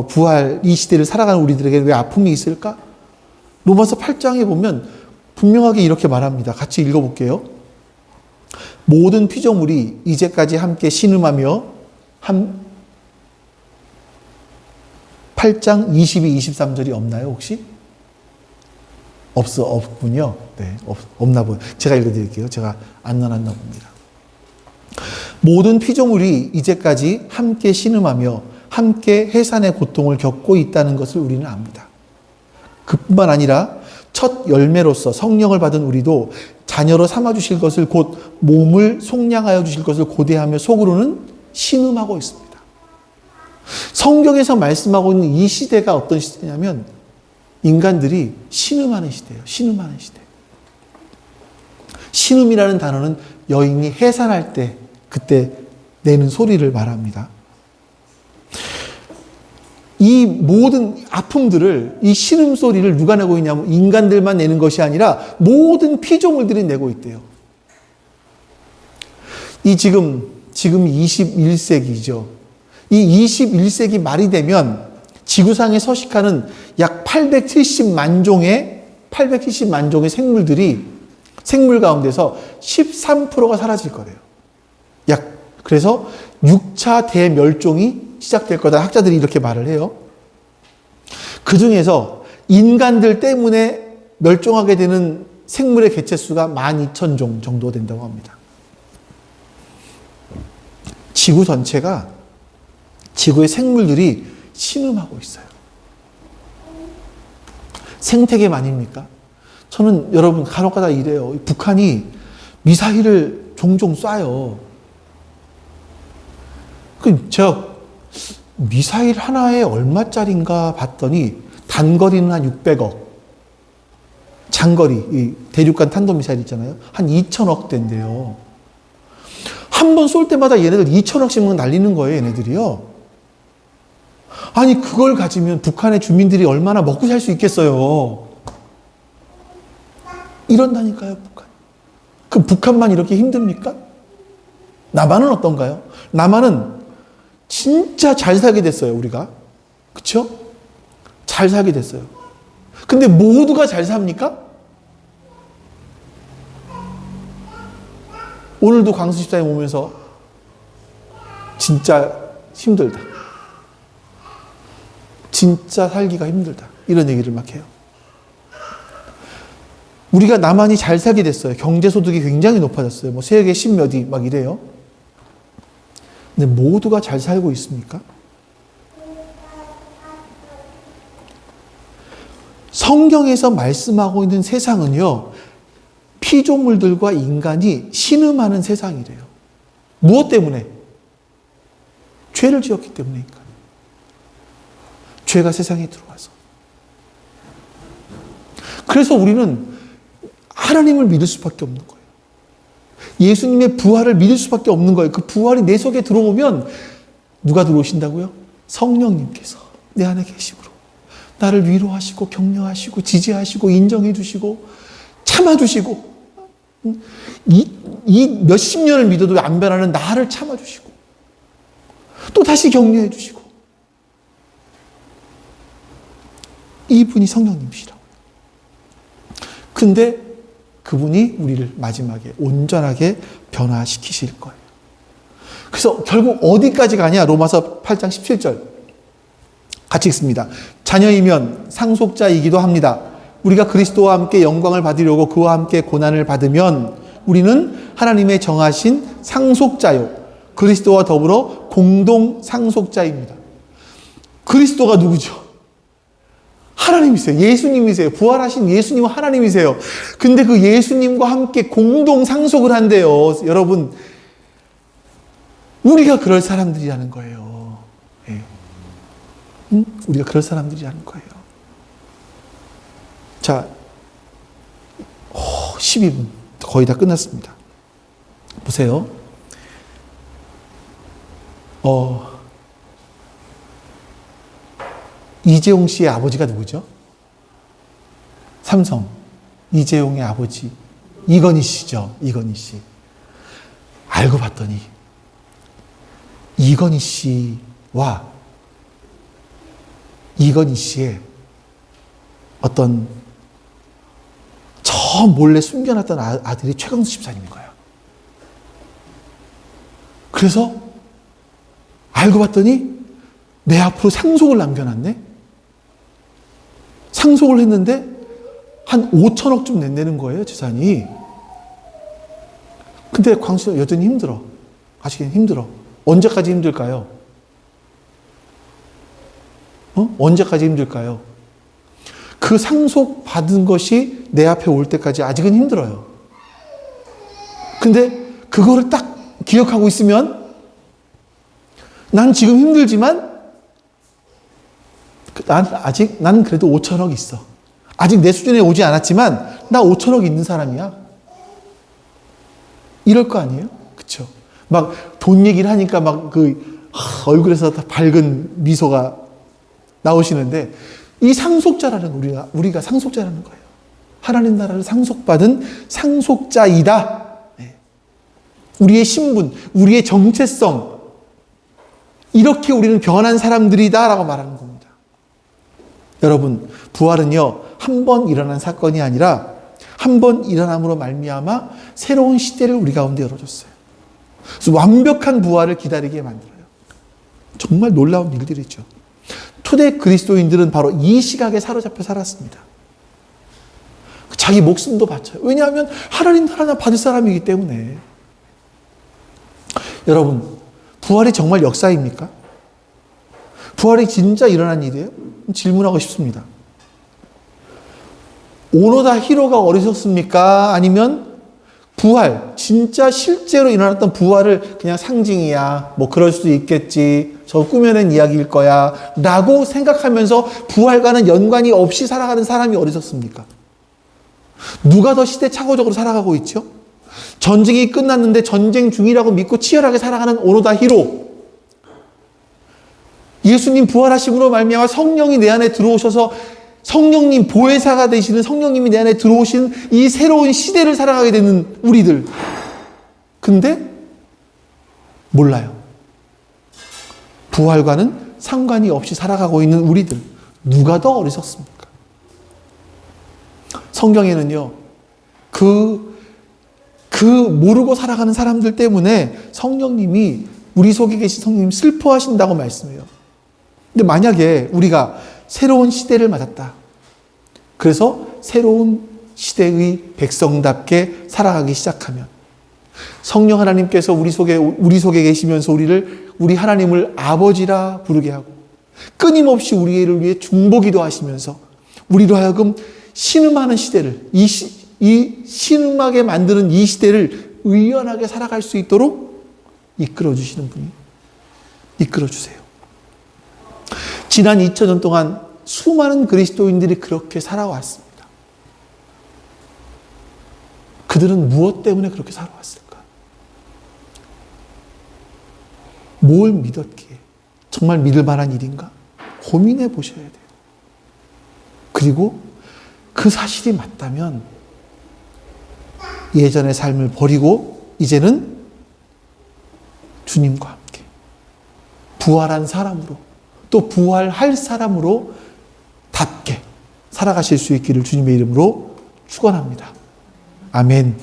부활 이 시대를 살아가는 우리들에게 왜 아픔이 있을까? 로마서 8장에 보면 분명하게 이렇게 말합니다. 같이 읽어볼게요. 모든 피조물이 이제까지 함께 신음하며 8장 22, 23절이 없나요, 혹시? 없군요. 네, 없나 보요. 제가 읽어드릴게요. 제가 안 넣어놨나 봅니다. 모든 피조물이 이제까지 함께 신음하며 함께 해산의 고통을 겪고 있다는 것을 우리는 압니다. 그뿐만 아니라 첫 열매로서 성령을 받은 우리도 자녀로 삼아주실 것을 곧 몸을 속량하여 주실 것을 고대하며 속으로는 신음하고 있습니다. 성경에서 말씀하고 있는 이 시대가 어떤 시대냐면 인간들이 신음하는 시대예요. 신음하는 시대. 신음이라는 단어는 여인이 해산할 때 그때 내는 소리를 말합니다. 이 모든 아픔들을, 이 신음소리를 누가 내고 있냐면 인간들만 내는 것이 아니라 모든 피조물들이 내고 있대요. 이 지금 21세기죠. 이 21세기 말이 되면 지구상에 서식하는 약 870만 종의 생물 가운데서 13%가 사라질 거래요. 그래서 6차 대멸종이 시작될 거다. 학자들이 이렇게 말을 해요. 그 중에서 인간들 때문에 멸종하게 되는 생물의 개체수가 12,000종 정도 된다고 합니다. 지구 전체가, 지구의 생물들이 신음하고 있어요. 생태계 아닙니까? 저는 여러분 간혹가다 이래요. 북한이 미사일을 종종 쏴요. 제가 미사일 하나에 얼마짜리인가 봤더니 단거리는 한 600억, 장거리, 이 대륙간 탄도미사일 있잖아요. 한 2천억 대인데요. 한 번 쏠 때마다 얘네들 2천억씩만 날리는 거예요, 얘네들이요. 아니, 그걸 가지면 북한의 주민들이 얼마나 먹고 살 수 있겠어요. 이런다니까요, 북한. 그 북한만 이렇게 힘듭니까? 남한은 어떤가요? 남한은 진짜 잘 살게 됐어요, 우리가. 그쵸? 잘 살게 됐어요. 근데 모두가 잘 삽니까? 오늘도 광수 집사님 오면서 진짜 힘들다. 진짜 살기가 힘들다. 이런 얘기를 막 해요. 우리가 남한이 잘 살게 됐어요. 경제소득이 굉장히 높아졌어요. 뭐 세계 10몇 위 막 이래요. 근데 모두가 잘 살고 있습니까? 성경에서 말씀하고 있는 세상은요, 피조물들과 인간이 신음하는 세상이래요. 무엇 때문에? 죄를 지었기 때문이니까. 죄가 세상에 들어와서. 그래서 우리는 하나님을 믿을 수밖에 없는 거예요. 예수님의 부활을 믿을 수밖에 없는 거예요. 그 부활이 내 속에 들어오면 누가 들어오신다고요? 성령님께서 내 안에 계심으로 나를 위로하시고 격려하시고 지지하시고 인정해 주시고 참아주시고 이 몇십 년을 믿어도 안 변하는 나를 참아주시고 또 다시 격려해 주시고 이분이 성령님이시라고요. 근데 그분이 우리를 마지막에 온전하게 변화시키실 거예요. 그래서 결국 어디까지 가냐? 로마서 8장 17절 같이 읽습니다. 자녀이면 상속자이기도 합니다. 우리가 그리스도와 함께 영광을 받으려고 그와 함께 고난을 받으면 우리는 하나님의 정하신 상속자요 그리스도와 더불어 공동 상속자입니다. 그리스도가 누구죠? 하나님이세요. 예수님이세요. 부활하신 예수님은 하나님이세요. 근데 그 예수님과 함께 공동 상속을 한대요. 여러분, 우리가 그럴 사람들이라는 거예요. 네. 우리가 그럴 사람들이라는 거예요. 자, 12분 거의 다 끝났습니다. 보세요. 이재용 씨의 아버지가 누구죠? 삼성 이재용의 아버지 이건희 씨죠. 이건희 씨. 알고 봤더니 이건희 씨와 이건희 씨의 어떤 저 몰래 숨겨놨던 아들이 최강수 집사님인 거예요. 그래서 알고 봤더니 내 앞으로 상속을 남겨놨네? 상속을 했는데 한 5천억쯤 낸다는 거예요, 재산이. 근데 광수가 여전히 힘들어. 아시긴 힘들어. 언제까지 힘들까요? 언제까지 힘들까요? 그 상속 받은 것이 내 앞에 올 때까지 아직은 힘들어요. 근데 그거를 딱 기억하고 있으면 난 지금 힘들지만 난 그래도 5천억 있어. 아직 내 수준에 오지 않았지만 나 5천억 있는 사람이야. 이럴 거 아니에요? 그쵸? 막 돈 얘기를 하니까 막 그 얼굴에서 다 밝은 미소가 나오시는데 이 상속자라는 우리가 상속자라는 거예요. 하나님 나라를 상속받은 상속자이다. 네. 우리의 신분, 우리의 정체성 이렇게 우리는 변한 사람들이다라고 말하는 겁니다. 여러분, 부활은요 한 번 일어난 사건이 아니라 한 번 일어남으로 말미암아 새로운 시대를 우리 가운데 열어줬어요. 그래서 완벽한 부활을 기다리게 만들어요. 정말 놀라운 일들이죠. 초대 그리스도인들은 바로 이 시각에 사로잡혀 살았습니다. 자기 목숨도 바쳐요. 왜냐하면 하나님 나라 받을 사람이기 때문에. 여러분, 부활이 정말 역사입니까? 부활이 진짜 일어난 일이에요? 질문하고 싶습니다. 오노다 히로가 어리석습니까? 아니면 부활, 진짜 실제로 일어났던 부활을 그냥 상징이야. 뭐 그럴 수도 있겠지. 저 꾸며낸 이야기일 거야. 라고 생각하면서 부활과는 연관이 없이 살아가는 사람이 어리석습니까? 누가 더 시대착오적으로 살아가고 있죠? 전쟁이 끝났는데 전쟁 중이라고 믿고 치열하게 살아가는 오노다 히로. 예수님 부활하심으로 말미암아 성령이 내 안에 들어오셔서 성령님 보혜사가 되시는 성령님이 내 안에 들어오신 이 새로운 시대를 살아가게 되는 우리들. 근데 몰라요. 부활과는 상관이 없이 살아가고 있는 우리들. 누가 더 어리석습니까? 성경에는요, 그 모르고 살아가는 사람들 때문에 성령님이, 우리 속에 계신 성령님 슬퍼하신다고 말씀해요. 근데 만약에 우리가 새로운 시대를 맞았다. 그래서 새로운 시대의 백성답게 살아가기 시작하면 성령 하나님께서 우리 속에 계시면서 우리 하나님을 아버지라 부르게 하고 끊임없이 우리를 위해 중보기도 하시면서 우리로 하여금 신음하는 시대를, 이 신음하게 만드는 이 시대를 의연하게 살아갈 수 있도록 이끌어주시는 분이 이끌어주세요. 지난 2000년 동안 수많은 그리스도인들이 그렇게 살아왔습니다. 그들은 무엇 때문에 그렇게 살아왔을까? 뭘 믿었기에? 정말 믿을 만한 일인가? 고민해 보셔야 돼요. 그리고 그 사실이 맞다면 예전의 삶을 버리고 이제는 주님과 함께 부활한 사람으로, 또 부활할 사람으로 답게 살아가실 수 있기를 주님의 이름으로 축원합니다. 아멘.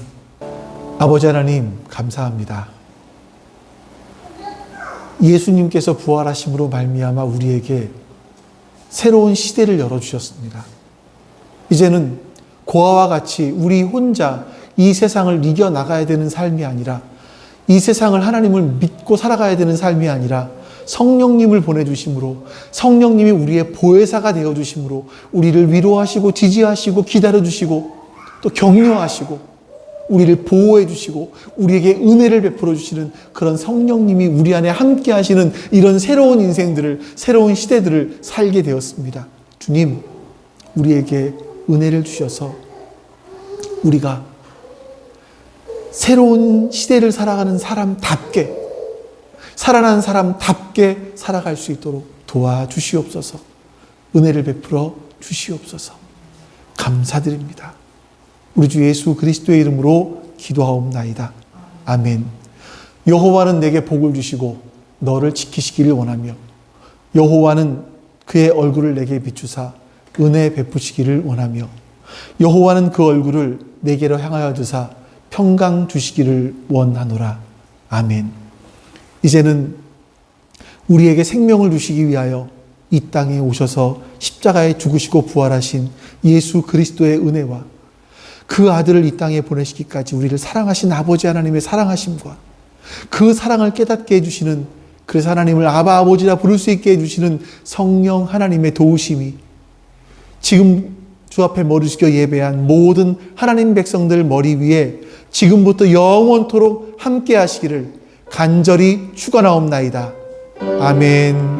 아버지 하나님 감사합니다. 예수님께서 부활하심으로 말미암아 우리에게 새로운 시대를 열어주셨습니다. 이제는 고아와 같이 우리 혼자 이 세상을 이겨나가야 되는 삶이 아니라, 이 세상을 하나님을 믿고 살아가야 되는 삶이 아니라 성령님을 보내주심으로, 성령님이 우리의 보혜사가 되어주심으로 우리를 위로하시고 지지하시고 기다려주시고 또 격려하시고 우리를 보호해 주시고 우리에게 은혜를 베풀어 주시는 그런 성령님이 우리 안에 함께 하시는 이런 새로운 인생들을, 새로운 시대들을 살게 되었습니다. 주님, 우리에게 은혜를 주셔서 우리가 새로운 시대를 살아가는 사람답게, 살아난 사람답게 살아갈 수 있도록 도와주시옵소서. 은혜를 베풀어 주시옵소서. 감사드립니다. 우리 주 예수 그리스도의 이름으로 기도하옵나이다. 아멘. 여호와는 내게 복을 주시고 너를 지키시기를 원하며 여호와는 그의 얼굴을 내게 비추사 은혜 베푸시기를 원하며 여호와는 그 얼굴을 내게로 향하여 드사 평강 주시기를 원하노라. 아멘. 이제는 우리에게 생명을 주시기 위하여 이 땅에 오셔서 십자가에 죽으시고 부활하신 예수 그리스도의 은혜와 그 아들을 이 땅에 보내시기까지 우리를 사랑하신 아버지 하나님의 사랑하심과 그 사랑을 깨닫게 해주시는, 그래서 하나님을 아바 아버지라 부를 수 있게 해주시는 성령 하나님의 도우심이 지금 주 앞에 머리 숙여 예배한 모든 하나님 백성들 머리 위에 지금부터 영원토록 함께 하시기를 간절히 축원하옵나이다. 아멘.